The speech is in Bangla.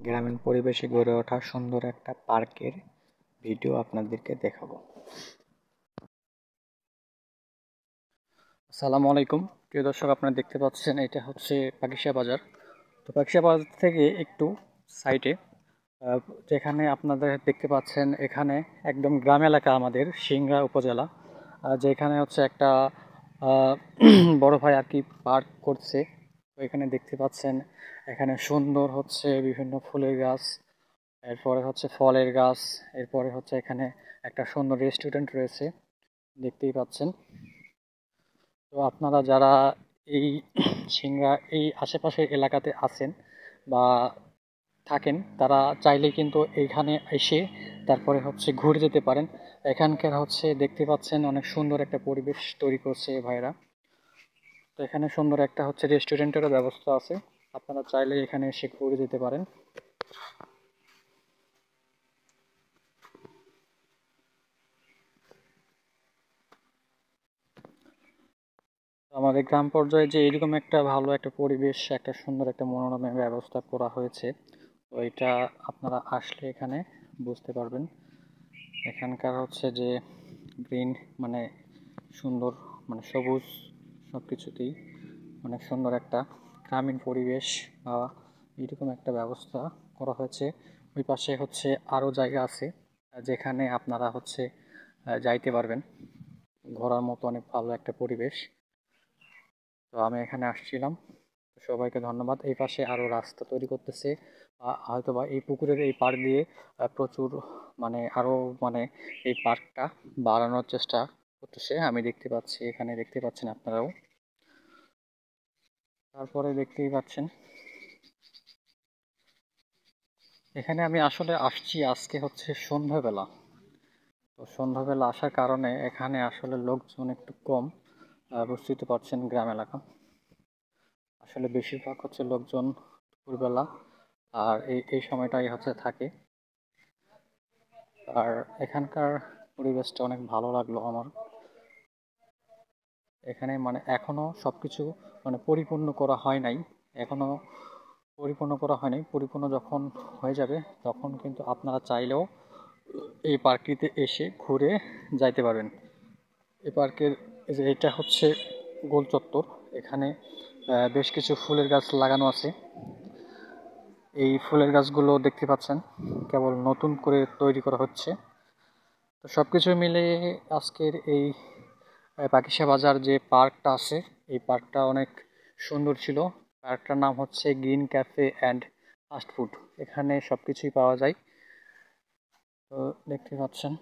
গ্রামীণ পরিবেশে গড়ে ওঠা সুন্দর একটা পার্কের ভিডিও আপনাদেরকে দেখাবো। আসসালামু আলাইকুম প্রিয় দর্শক, আপনারা দেখতে পাচ্ছেন এটা হচ্ছে পাকিশা বাজার। তো পাকিশা বাজার থেকে একটু সাইডে যেখানে আপনাদের দেখতে পাচ্ছেন, এখানে একদম গ্রাম এলাকা, আমাদের সিংড়া উপজেলা, যেখানে হচ্ছে একটা বড় ভাই আর কি পার্ক করছে। তো এখানে দেখতে পাচ্ছেন, এখানে সুন্দর হচ্ছে বিভিন্ন ফুলের গাছ, এরপরে হচ্ছে ফলের গাছ, এরপরে হচ্ছে এখানে একটা সুন্দর রেস্টুরেন্ট রয়েছে, দেখতেই পাচ্ছেন। তো আপনারা যারা এই সিংড়া এই আশেপাশের এলাকাতে আছেন বা থাকেন, তারা চাইলে কিন্তু এইখানে এসে তারপরে হচ্ছে ঘুরে যেতে পারেন। এখানকার হচ্ছে দেখতে পাচ্ছেন অনেক সুন্দর একটা পরিবেশ তৈরি করছে ভাইরা। তো এখানে সুন্দর একটা হচ্ছে রেস্টুরেন্টেরও ব্যবস্থা আছে, আপনারা চাইলে এখানে এসে ঘুরে যেতে পারেন। আমাদের গ্রাম পর্যায়ে যে এরকম একটা ভালো একটা পরিবেশ, একটা সুন্দর একটা মনোরমের ব্যবস্থা করা হয়েছে, তো এটা আপনারা আসলে এখানে বুঝতে পারবেন। এখানকার হচ্ছে যে গ্রিন, মানে সুন্দর, মানে সবুজ, সব কিছুতেই অনেক সুন্দর একটা গ্রামীণ পরিবেশ বা এরকম একটা ব্যবস্থা করা হয়েছে। ওই পাশে হচ্ছে আরও জায়গা আছে যেখানে আপনারা হচ্ছে যাইতে পারবেন, ঘোরার মতো অনেক ভালো একটা পরিবেশ। তো আমি এখানে আসছিলাম। সবাইকে ধন্যবাদ। এই পাশে আরও রাস্তা তৈরি করতেছে, হয়তো বা এই পুকুরের এই পাড় দিয়ে প্রচুর, মানে আরও, মানে এই পার্কটা বাড়ানোর চেষ্টা করতেছে, আমি দেখতে পাচ্ছি, এখানে দেখতে পাচ্ছেন আপনারাও। তারপরে দেখতেই পাচ্ছেন, এখানে আমি আসলে আসছি আজকে হচ্ছে সন্ধ্যাবেলা। তো সন্ধ্যাবেলা আসার কারণে এখানে আসলে লোকজন একটু কম, বুঝতেই তো পারছেন গ্রাম এলাকা, আসলে বেশিরভাগ হচ্ছে লোকজন দুপুরবেলা আর এই সময়টাই হচ্ছে থাকে। আর এখানকার পরিবেশটা অনেক ভালো লাগলো আমার। এখানে মানে এখনো সবকিছু মানে পরিপূর্ণ করা হয় নাই, এখনো পরিপূর্ণ করা হয়নি। পরিপূর্ণ যখন হয়ে যাবে তখন কিন্তু আপনারা চাইলেও এই পার্কটিতে এসে ঘুরে যাইতে পারবেন। এই পার্কের যে এটা হচ্ছে গোল চত্বর, এখানে বেশ কিছু ফুলের গাছ লাগানো আছে। এই ফুলের গাছগুলো দেখতে পাচ্ছেন কেবল নতুন করে তৈরি করা হচ্ছে। তো সব কিছু মিলে আজকের এই পাকিশা বাজার যে পার্কটা আছে, এই পার্কটা অনেক সুন্দর ছিল। পার্কটার নাম হচ্ছে green cafe and fast food. এখানে সব কিছুই পাওয়া যায়, তো দেখতে পাচ্ছেন।